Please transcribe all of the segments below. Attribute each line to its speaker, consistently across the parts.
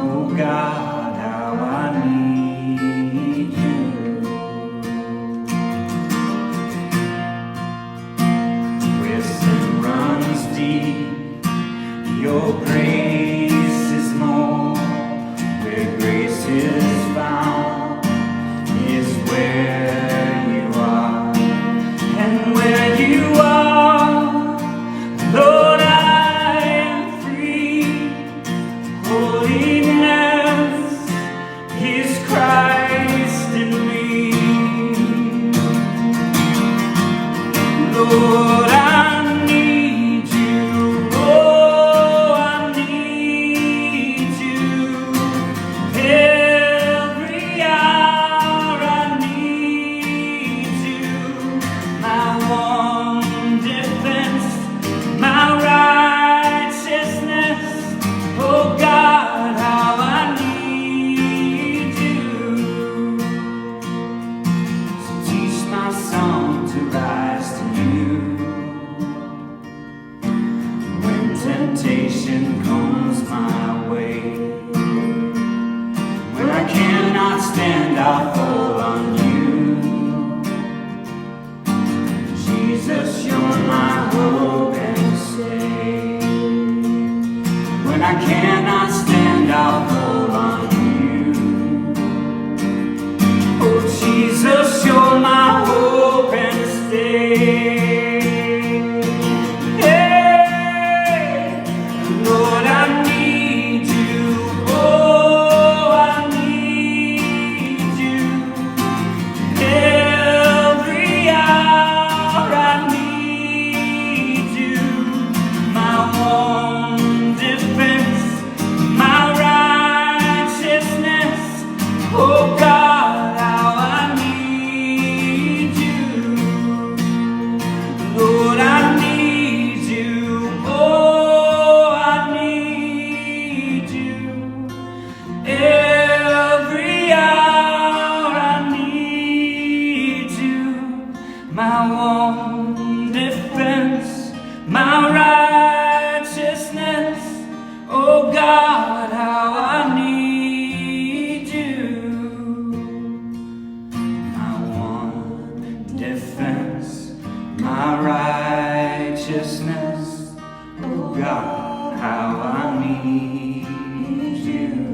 Speaker 1: Oh God, how I need you. Where sin runs deep, your grace is more. Where grace is found is where you are. And where you are, Lord, I am free. Holiness is Christ in me. Lord, I need you. Oh, I need you. Every hour I need you. My one defense, my righteousness. Oh God, how I need you. So teach my song to rise to you. When temptation comes my way, when I cannot stand, I'll fall on you. Jesus, you're my hope and stay. When I cannot stand, I'll fall on you. Oh Jesus, you're my hope and stay. Hey, Lord, I need you. Oh, I need you. Every hour I need you. My one defense, my righteousness. Oh God, how I need you. Lord, I need you. Oh, I need you. Every hour I need you. My one defense, my righteousness. Oh God, how I need you. My one defense, my righteousness. Oh God, how I need you.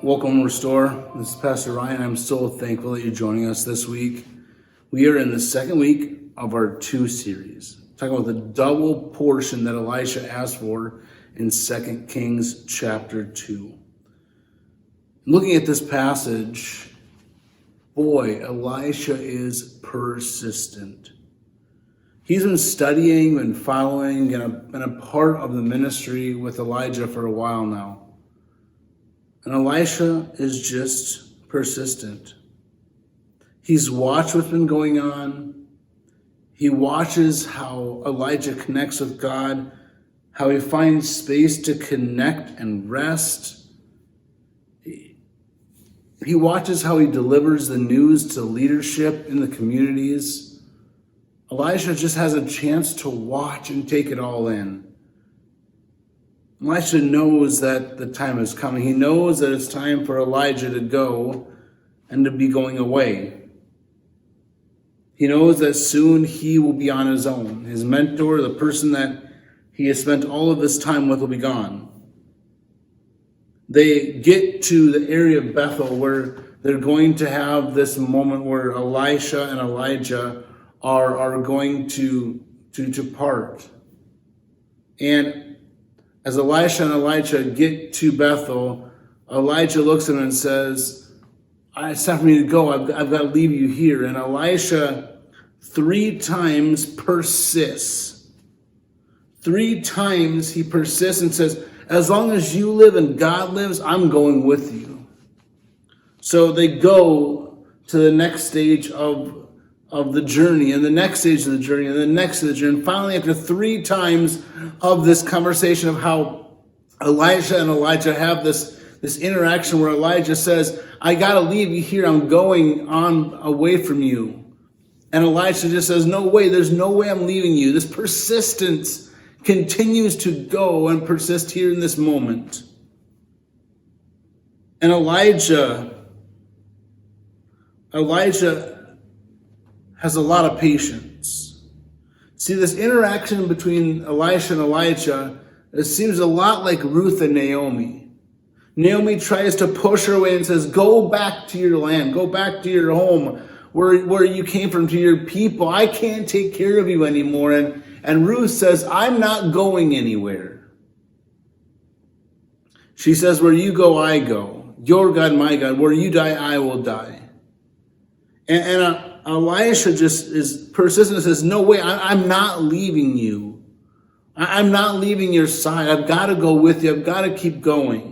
Speaker 2: Welcome, Restore. This is Pastor Ryan. I'm so thankful that you're joining us this week. We are in the second week of our 2 series, talking about the double portion that Elisha asked for in 2 Kings chapter 2. Looking at this passage, boy, Elisha is persistent. He's been studying and following and been a part of the ministry with Elijah for a while now. And Elisha is just persistent. He's watched what's been going on. He watches how Elijah connects with God, how he finds space to connect and rest. He watches how he delivers the news to leadership in the communities. Elisha just has a chance to watch and take it all in. Elisha knows that the time is coming. He knows that it's time for Elijah to go and to be going away. He knows that soon he will be on his own. His mentor, the person that he has spent all of his time with, will be gone. They get to the area of Bethel where they're going to have this moment where Elisha and Elijah are going to part. And as Elisha and Elijah get to Bethel, Elijah looks at him and says, it's time for me to go. I've got to leave you here. And Elisha 3 times persists. 3 times he persists and says, as long as you live and God lives, I'm going with you. So they go to the next stage of the journey, and the next stage of the journey, and the next stage of the journey. And finally, after 3 times of this conversation of how Elisha and Elijah have this interaction where Elijah says, I got to leave you here. I'm going on away from you. And Elisha just says, no way. There's no way I'm leaving you. This persistence continues to go and persist here in this moment. And Elijah has a lot of patience. See, this interaction between Elisha and Elijah, it seems a lot like Ruth and Naomi. Naomi tries to push her away and says, go back to your land, go back to your home, where you came from, to your people. I can't take care of you anymore. And Ruth says, I'm not going anywhere. She says, where you go, I go. Your God, my God. Where you die, I will die. And Elisha just is persistent and says, no way, I'm not leaving you. I'm not leaving your side. I've got to go with you. I've got to keep going.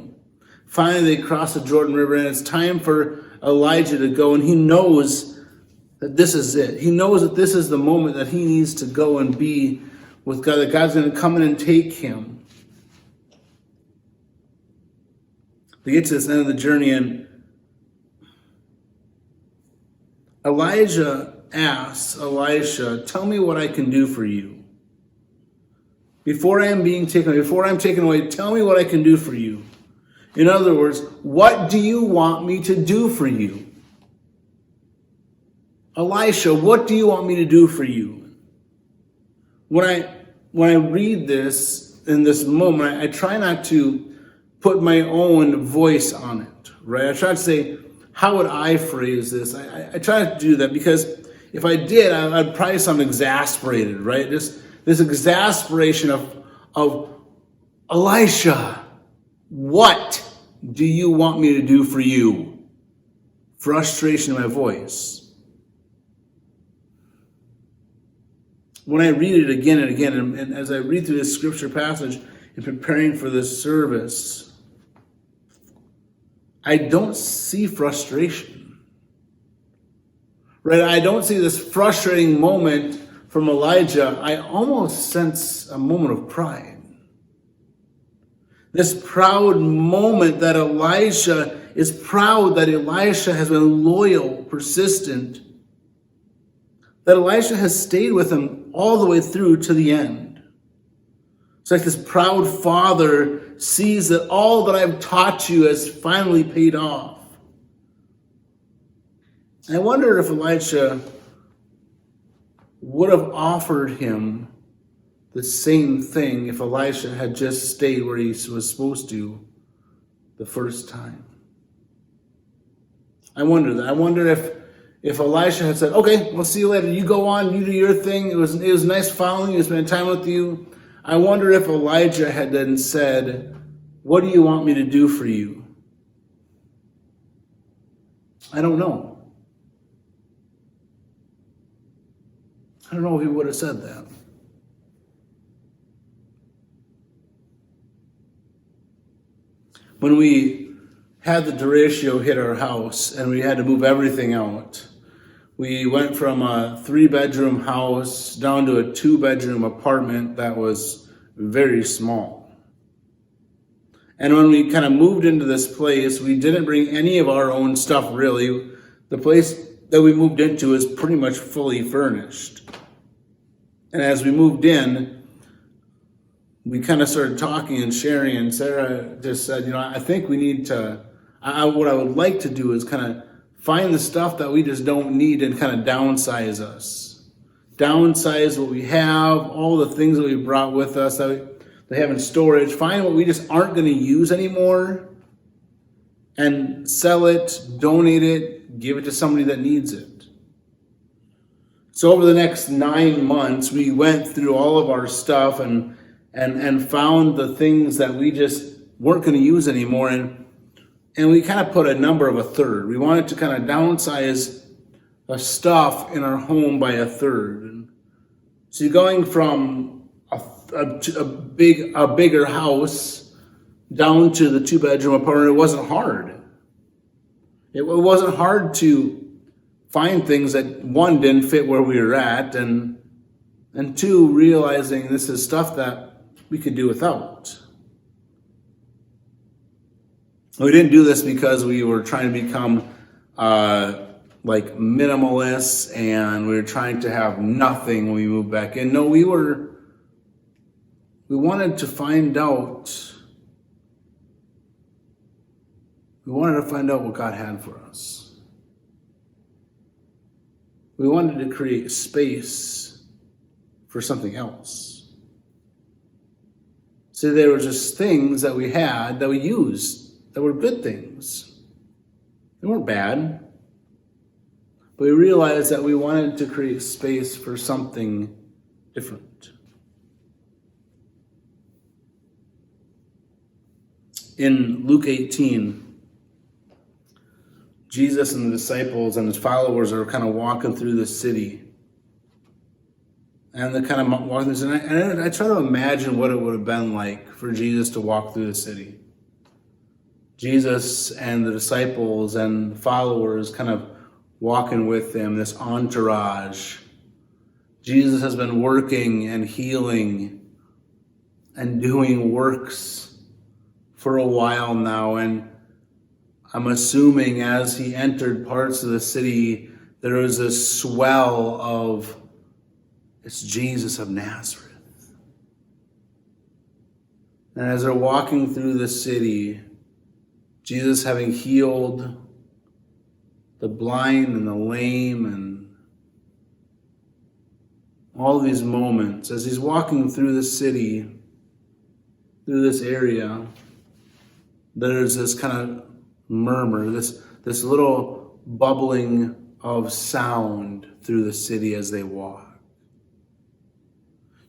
Speaker 2: Finally, they cross the Jordan River, and it's time for Elijah to go, and he knows that this is it. He knows that this is the moment that he needs to go and be with God, that God's going to come in and take him. They get to this end of the journey, and Elijah asks Elisha, tell me what I can do for you. Before I'm taken away, tell me what I can do for you. In other words, what do you want me to do for you? Elisha, what do you want me to do for you? When I read this in this moment, I try not to put my own voice on it, right? I try to say, how would I phrase this? I try to do that because if I did, I'd probably sound exasperated, right? This exasperation of Elisha, what do you want me to do for you? Frustration in my voice. When I read it again and again, and as I read through this scripture passage and preparing for this service, I don't see frustration. Right? I don't see this frustrating moment from Elijah. I almost sense a moment of pride. This proud moment that Elisha is proud that Elisha has been loyal, persistent, that Elisha has stayed with him all the way through to the end. It's like this proud father sees that all that I've taught you has finally paid off. I wonder if Elisha would have offered him the same thing if Elisha had just stayed where he was supposed to the first time. I wonder that. I wonder if Elisha had said, okay, we'll see you later. You go on, you do your thing. It was nice following you, spending time with you. I wonder if Elijah had then said, what do you want me to do for you? I don't know. I don't know if he would have said that. When we had the derecho hit our house and we had to move everything out, we went from a 3-bedroom house down to a 2-bedroom apartment that was very small. And when we kind of moved into this place, we didn't bring any of our own stuff really. The place that we moved into is pretty much fully furnished. And as we moved in, we kind of started talking and sharing, and Sarah just said, I think we need to, what I would like to do is kind of find the stuff that we just don't need and kind of downsize us. Downsize what we have, all the things that we brought with us that we have in storage. Find what we just aren't going to use anymore and sell it, donate it, give it to somebody that needs it. So over the next 9 months, we went through all of our stuff and found the things that we just weren't going to use anymore. And we kind of put a number of a third. We wanted to kind of downsize the stuff in our home by a third. And so you're going from a bigger house down to the 2-bedroom apartment. It wasn't hard. It wasn't hard to find things that, one, didn't fit where we were at, and two, realizing this is stuff that we could do without. We didn't do this because we were trying to become like minimalists and we were trying to have nothing when we moved back in. No, we wanted to find out. We wanted to find out what God had for us. We wanted to create space for something else. So there were just things that we had that we used that were good things. They weren't bad. But we realized that we wanted to create space for something different. In Luke 18, Jesus and the disciples and his followers are kind of walking through the city. And they're kind of walking through the city. And I try to imagine what it would have been like for Jesus to walk through the city. Jesus and the disciples and followers kind of walking with him, this entourage. Jesus has been working and healing and doing works for a while now. And I'm assuming as he entered parts of the city, there was this swell of, it's Jesus of Nazareth. And as they're walking through the city, Jesus having healed the blind and the lame and all these moments, as he's walking through the city, through this area, there's this kind of murmur, this little bubbling of sound through the city as they walk.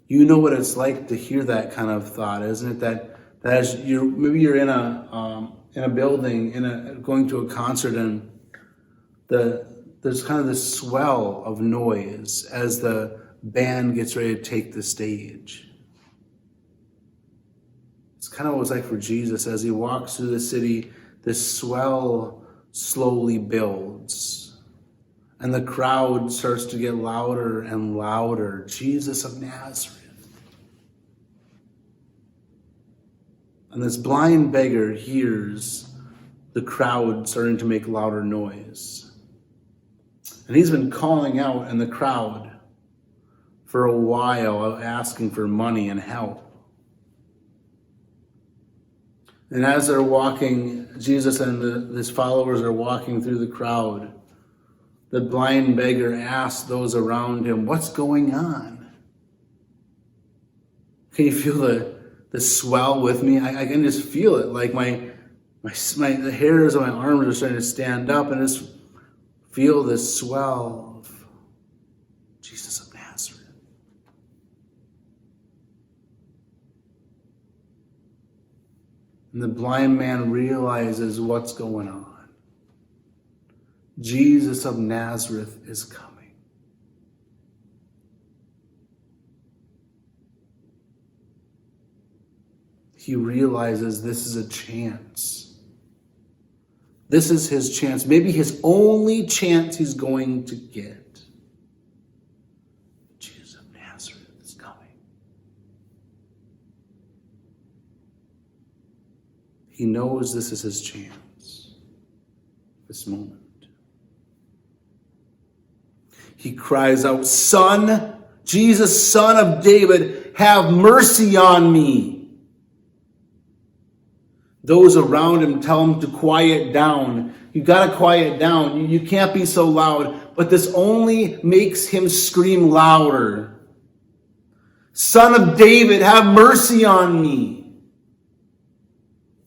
Speaker 2: You know what it's like to hear that kind of thought, isn't it? That as you're in a building, going to a concert, and there's kind of this swell of noise as the band gets ready to take the stage. It's kind of what it's like for Jesus as he walks through the city. This swell slowly builds, and the crowd starts to get louder and louder. Jesus of Nazareth. And this blind beggar hears the crowd starting to make louder noise. And he's been calling out in the crowd for a while, asking for money and help. And as they're walking, Jesus and his followers are walking through the crowd. The blind beggar asks those around him, "What's going on?" Can you feel the swell with me? I can just feel it. Like the hairs on my arms are starting to stand up, and just feel this swell of Jesus of Nazareth. And the blind man realizes what's going on. Jesus of Nazareth is coming. He realizes this is a chance. This is his chance, maybe his only chance he's going to get. Jesus of Nazareth is coming. He knows this is his chance, this moment. He cries out, "Son, Jesus, Son of David, have mercy on me." Those around him tell him to quiet down. You got to quiet down. You can't be so loud. But this only makes him scream louder. Son of David, have mercy on me.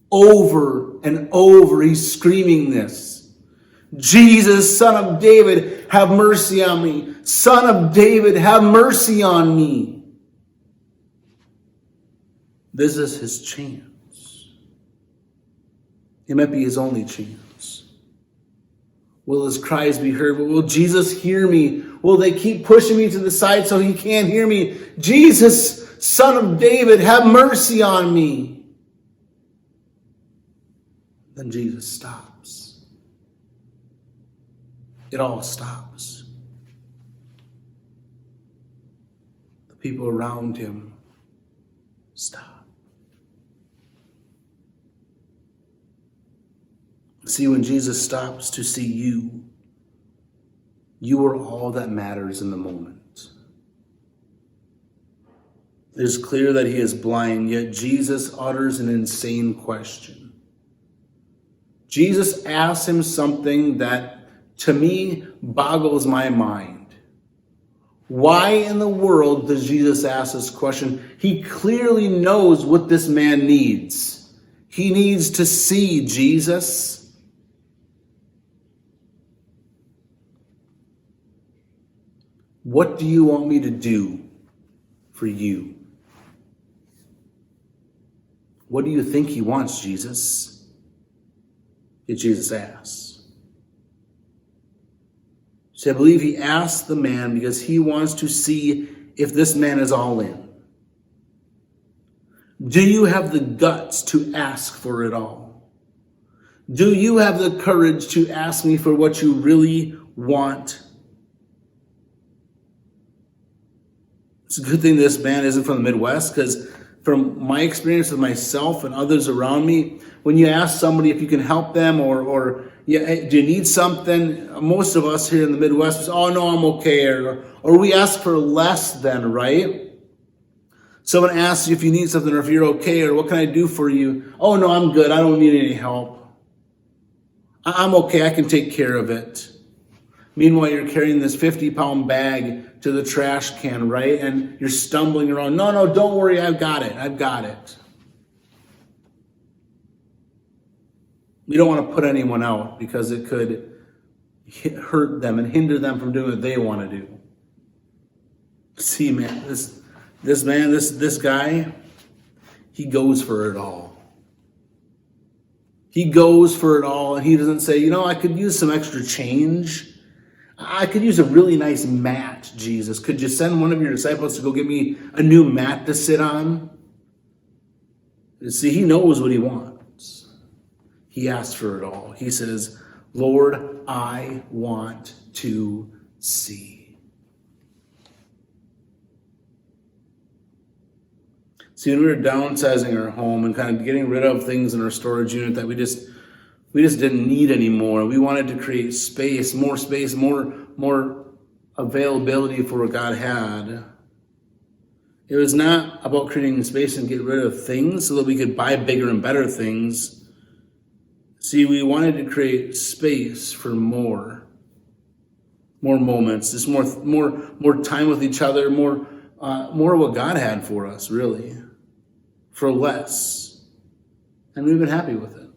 Speaker 2: Over and over, he's screaming this. Jesus, Son of David, have mercy on me. Son of David, have mercy on me. This is his chance. It might be his only chance. Will his cries be heard? Will Jesus hear me? Will they keep pushing me to the side so he can't hear me? Jesus, Son of David, have mercy on me. Then Jesus stops. It all stops. The people around him stop. See, when Jesus stops to see you, you are all that matters in the moment. It is clear that he is blind, yet Jesus utters an insane question. Jesus asks him something that, to me, boggles my mind. Why in the world does Jesus ask this question? He clearly knows what this man needs. He needs to see Jesus. What do you want me to do for you? What do you think he wants, Jesus? Yet Jesus asks. So I believe he asked the man because he wants to see if this man is all in. Do you have the guts to ask for it all? Do you have the courage to ask me for what you really want? It's a good thing this man isn't from the Midwest, because from my experience with myself and others around me, when you ask somebody if you can help them or yeah, hey, do you need something? Most of us here in the Midwest say, oh, no, I'm okay. Or we ask for less than, right? Someone asks you if you need something or if you're okay or what can I do for you? Oh, no, I'm good. I don't need any help. I'm okay. I can take care of it. Meanwhile, you're carrying this 50-pound bag to the trash can, right? And you're stumbling around. No, don't worry. I've got it. We don't want to put anyone out because it could hurt them and hinder them from doing what they want to do. See, man, this guy, he goes for it all. He goes for it all, and he doesn't say, I could use some extra change. I could use a really nice mat, Jesus. Could you send one of your disciples to go get me a new mat to sit on? See, he knows what he wants. He asks for it all. He says, Lord, I want to see. See, when we were downsizing our home and kind of getting rid of things in our storage unit that we just didn't need anymore. We wanted to create space, more availability for what God had. It was not about creating space and get rid of things so that we could buy bigger and better things. See, we wanted to create space for more moments, just more time with each other, more of what God had for us, really, for less. And we've been happy with it.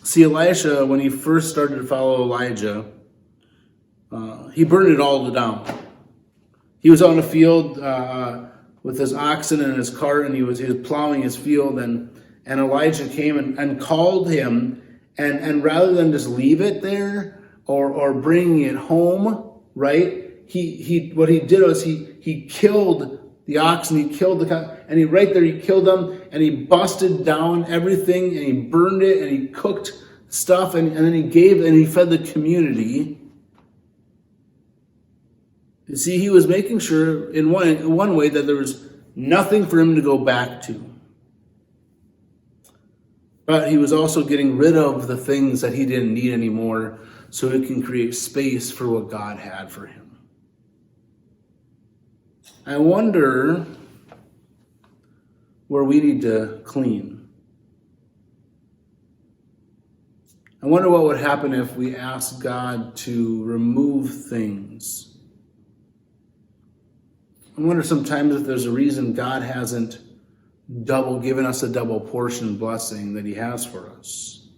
Speaker 2: See, Elisha, when he first started to follow Elijah, he burned it all down. He was out in the field with his oxen and his cart, and he was plowing his field, and Elijah came and called him, and rather than just leave it there or bringing it home, right? What he did was he killed the oxen, he killed the cow, and he killed them, and he busted down everything, and he burned it, and he cooked stuff, and then he fed the community. You see, he was making sure in one way that there was nothing for him to go back to. But he was also getting rid of the things that he didn't need anymore so he can create space for what God had for him. I wonder where we need to clean. I wonder what would happen if we asked God to remove things. I wonder sometimes if there's a reason God hasn't given us a double portion blessing that he has for us.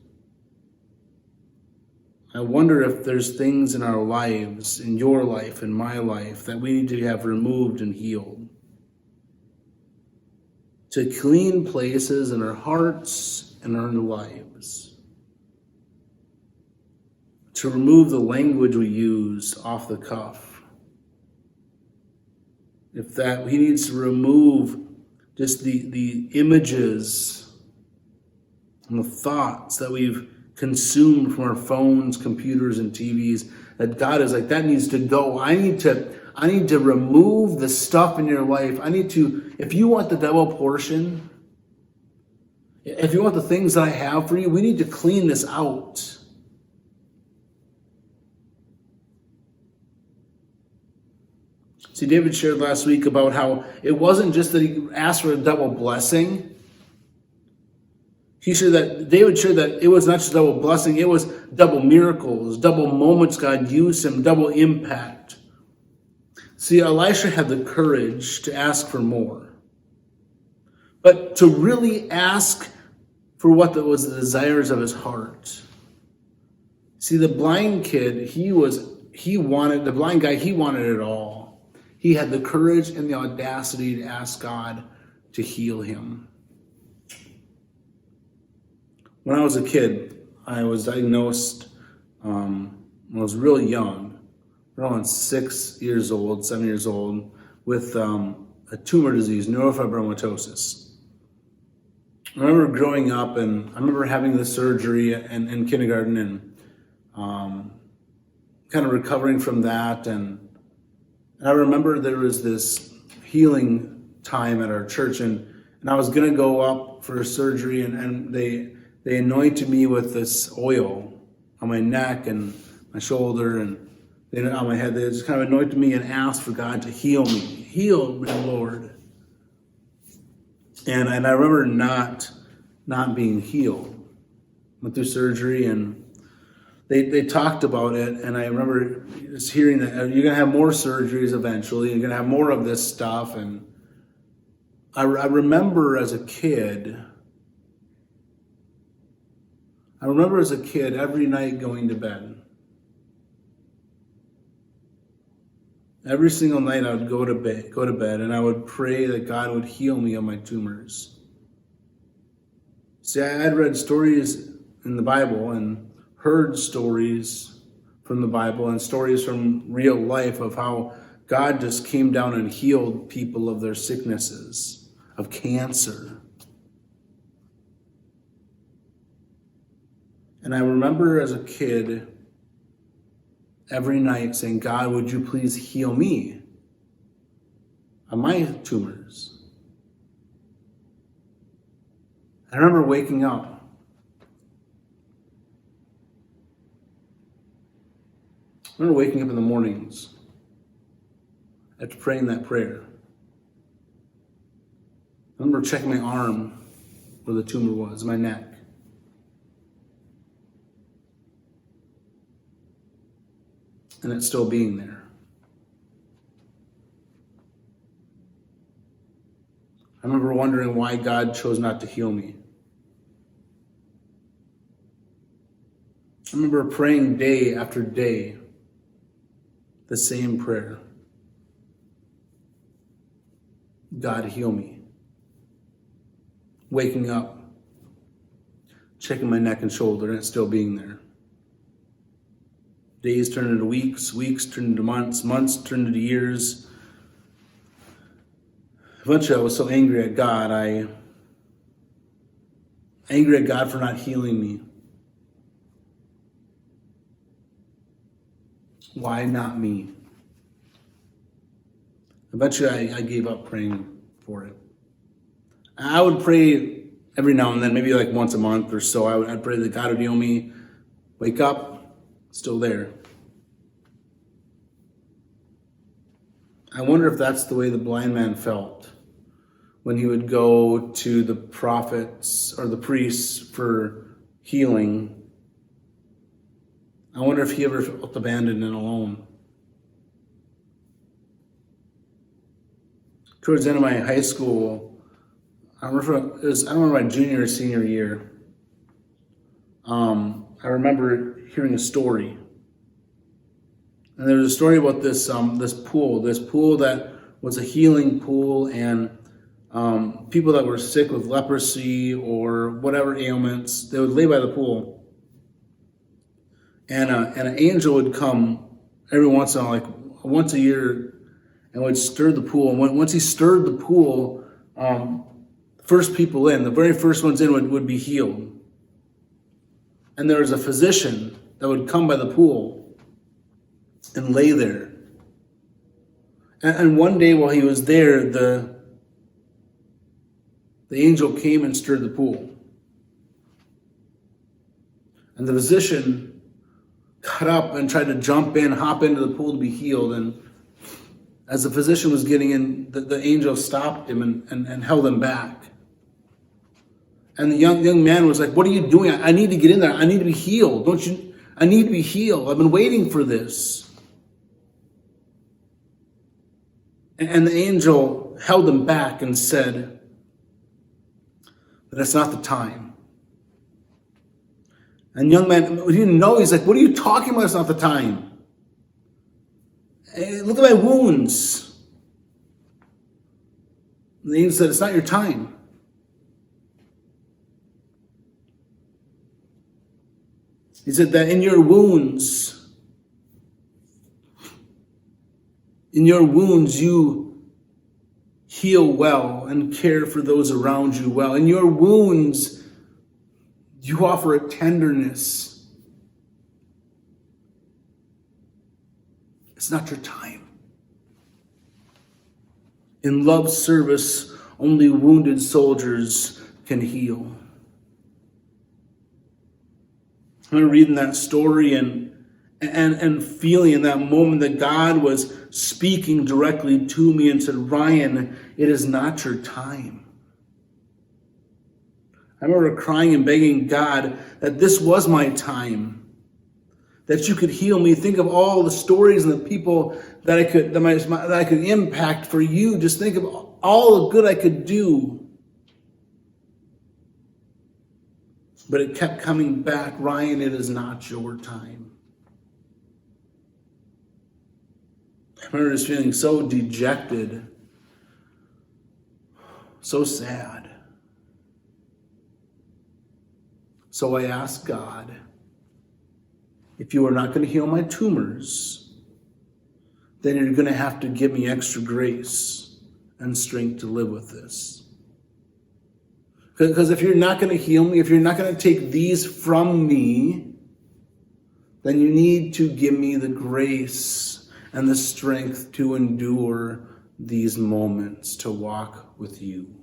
Speaker 2: I wonder if there's things in our lives, in your life, in my life, that we need to have removed and healed. To clean places in our hearts and our lives. To remove the language we use off the cuff. If that, he needs to remove just the images and the thoughts that we've consumed from our phones, computers, and TVs, that God is like, that needs to go. I need to remove the stuff in your life. If you want the double portion, if you want the things that I have for you, we need to clean this out. See, David shared last week about how it wasn't just that he asked for a double blessing. David shared that it was not just double blessing, it was double miracles, double moments God used him, double impact. See, Elisha had the courage to ask for more. But to really ask for what was the desires of his heart. See, the blind kid, he wanted it all. He had the courage and the audacity to ask God to heal him. When I was a kid, I was diagnosed when I was really young, around 7 years old, with a tumor disease, neurofibromatosis. I remember growing up, and I remember having the surgery in kindergarten and kind of recovering from that. And I remember there was this healing time at our church, and I was going to go up for a surgery, and they anointed me with this oil on my neck and my shoulder and on my head. They just kind of anointed me and asked for God to heal me. Heal me, Lord. And I remember not being healed. Went through surgery, and they talked about it, and I remember just hearing that you're going to have more surgeries eventually. You're going to have more of this stuff. And I remember as a kid every night going to bed. Every single night I would go to bed, and I would pray that God would heal me of my tumors. See, I had read stories in the Bible and heard stories from the Bible and stories from real life of how God just came down and healed people of their sicknesses, of cancer. And I remember as a kid every night saying, God, would you please heal me of my tumors? I remember waking up. I remember waking up in the mornings after praying that prayer. I remember checking my arm where the tumor was, my neck. And it still being there. I remember wondering why God chose not to heal me. I remember praying day after day the same prayer. God, heal me. Waking up, checking my neck and shoulder, and it still being there. Days turned into weeks, weeks turned into months, months turned into years. Eventually I was so angry at God, angry at God for not healing me. Why not me? Eventually I gave up praying for it. I would pray every now and then, maybe like once a month or so. I'd pray that God would heal me. Wake up, still there. I wonder if that's the way the blind man felt when he would go to the prophets or the priests for healing, I wonder if he ever felt abandoned and alone. Towards the end of my high school, I don't remember my junior or senior year. I remember hearing a story. And there was a story about this pool that was a healing pool, and people that were sick with leprosy or whatever ailments, they would lay by the pool. And an angel would come every once in a while, like once a year, and would stir the pool. And once he stirred the pool, first people in, the very first ones in would be healed. And there was a physician that would come by the pool and lay there. And one day while he was there, the angel came and stirred the pool. And the physician got up and tried to hop into the pool to be healed. And as the physician was getting in, the angel stopped him and held him back. And the young man was like, "What are you doing? I need to get in there. I need to be healed. Don't you? I need to be healed. I've been waiting for this." And the angel held him back and said, "But that's not the time." And the young man, he didn't know. He's like, "What are you talking about? It's not the time. Hey, look at my wounds." And the angel said, "It's not your time." He said that in your wounds, you heal well and care for those around you well. In your wounds, you offer a tenderness. It's not your time. In love service, only wounded soldiers can heal. I remember reading that story and feeling in that moment that God was speaking directly to me and said, "Ryan, it is not your time." I remember crying and begging God that this was my time, that you could heal me. Think of all the stories and the people that I could impact for you. Just think of all the good I could do. But it kept coming back, "Ryan, it is not your time." I remember just feeling so dejected, so sad. So I asked God, if you are not going to heal my tumors, then you're going to have to give me extra grace and strength to live with this. Because if you're not going to heal me, if you're not going to take these from me, then you need to give me the grace and the strength to endure these moments, to walk with you.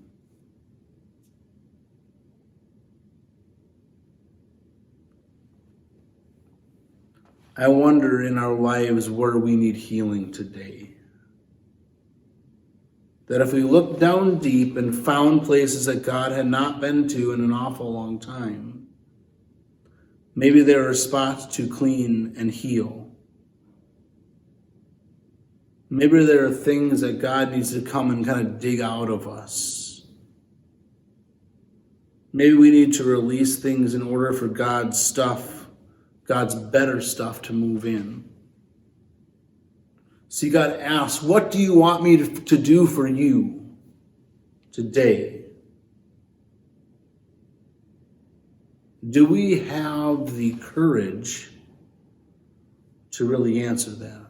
Speaker 2: I wonder in our lives where we need healing today. That if we looked down deep and found places that God had not been to in an awful long time, maybe there are spots to clean and heal. Maybe there are things that God needs to come and kind of dig out of us. Maybe we need to release things in order for God's better stuff to move in. See, God asks, what do you want me to do for you today? Do we have the courage to really answer that?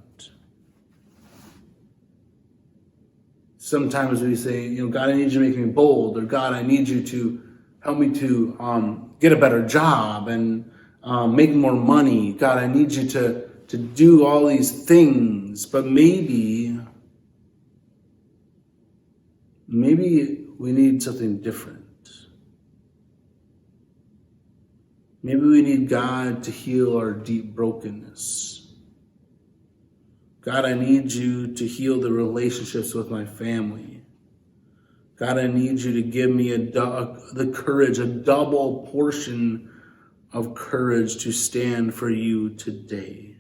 Speaker 2: Sometimes we say, God, I need you to make me bold, or God, I need you to help me to get a better job and make more money. God, I need you to do all these things, but maybe we need something different. Maybe we need God to heal our deep brokenness. God, I need you to heal the relationships with my family. God, I need you to give me the courage, a double portion of courage to stand for you today.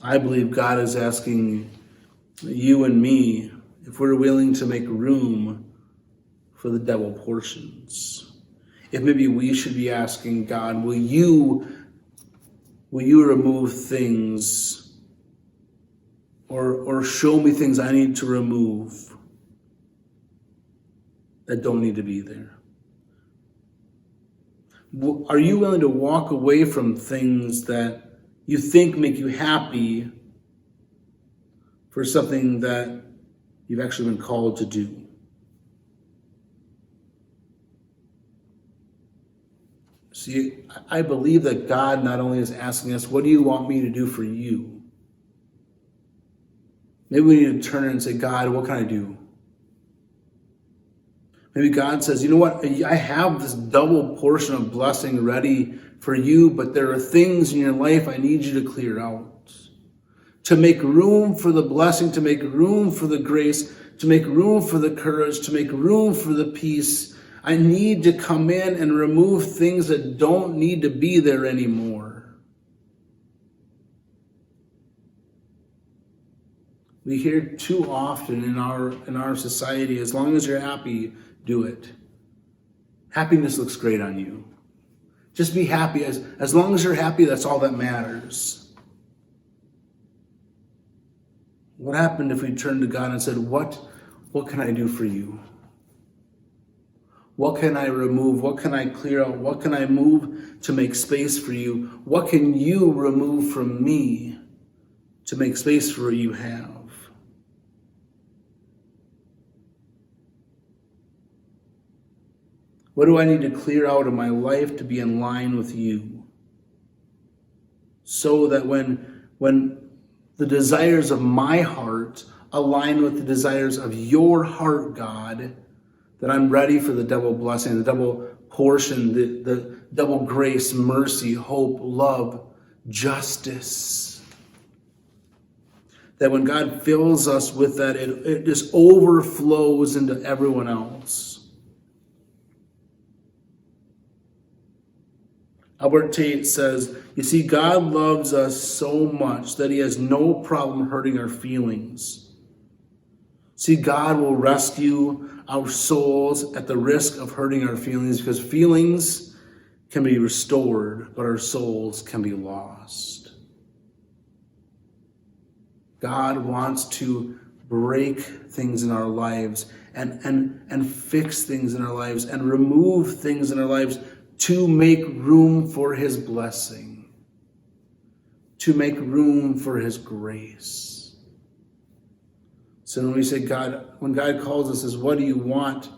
Speaker 2: I believe God is asking you and me if we're willing to make room for the double portions. If maybe we should be asking God, will you remove things or show me things I need to remove that don't need to be there? Are you willing to walk away from things that you think make you happy for something that you've actually been called to do? See, I believe that God not only is asking us, what do you want me to do for you? Maybe we need to turn and say, God, what can I do? Maybe God says, you know what? I have this double portion of blessing ready for you, but there are things in your life I need you to clear out. To make room for the blessing, to make room for the grace, to make room for the courage, to make room for the peace, I need to come in and remove things that don't need to be there anymore. We hear too often in our society, as long as you're happy, do it. Happiness looks great on you. Just be happy. As long as you're happy, that's all that matters. What happened if we turned to God and said, what can I do for you? What can I remove? What can I clear out? What can I move to make space for you? What can you remove from me to make space for what you have? What do I need to clear out of my life to be in line with you? So that when the desires of my heart align with the desires of your heart, God, that I'm ready for the double blessing, the double portion, the double grace, mercy, hope, love, justice. That when God fills us with that, it just overflows into everyone else. Albert Tate says, you see, God loves us so much that he has no problem hurting our feelings. See, God will rescue our souls at the risk of hurting our feelings, because feelings can be restored, but our souls can be lost. God wants to break things in our lives and fix things in our lives and remove things in our lives to make room for his blessing, to make room for his grace. So when we say, God, when God calls us, says, what do you want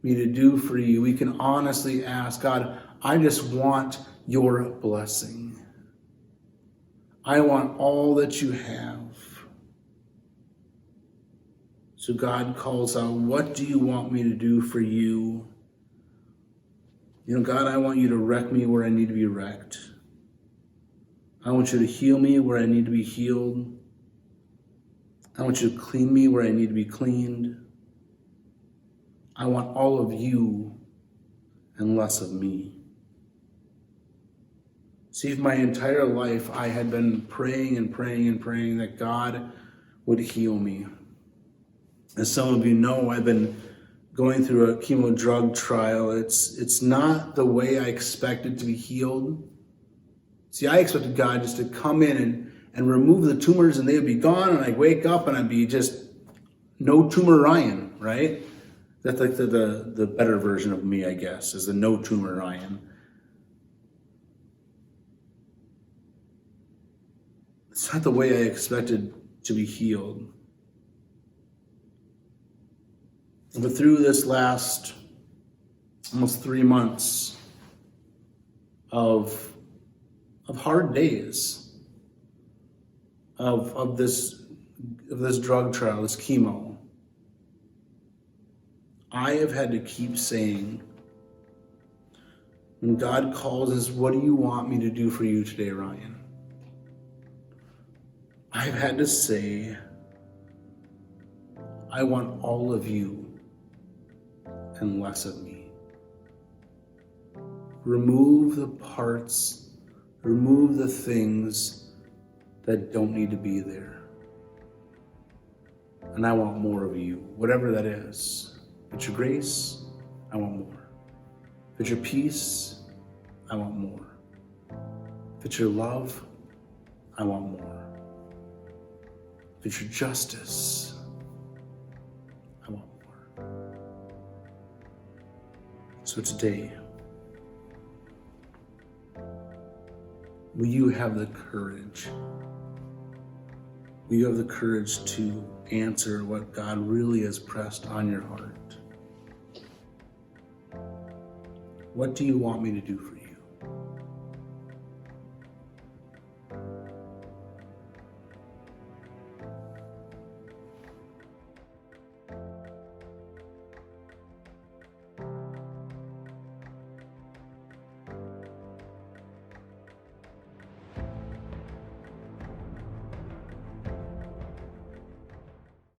Speaker 2: me to do for you? We can honestly ask, God, I just want your blessing. I want all that you have. So God calls out, what do you want me to do for you? You know, God, I want you to wreck me where I need to be wrecked. I want you to heal me where I need to be healed. I want you to clean me where I need to be cleaned. I want all of you and less of me. See, my entire life I had been praying and praying and praying that God would heal me. As some of you know, I've been going through a chemo drug trial. It's not the way I expected to be healed. See, I expected God just to come in and remove the tumors and they would be gone, and I'd wake up and I'd be just no tumor Ryan, right? That's like the better version of me, I guess, is the no tumor Ryan. It's not the way I expected to be healed. But through this last almost 3 months of hard days of this drug trial, this chemo, I have had to keep saying, when God calls us, what do you want me to do for you today, Ryan? I've had to say, I want all of you and less of me. remove the parts, remove the things that don't need to be there. And I want more of you, whatever that is. If it's your grace, I want more. If it's your peace, I want more. If it's your love, I want more. If it's your justice, I want more. So today, will you have the courage? Will you have the courage to answer what God really has pressed on your heart? What do you want me to do for you?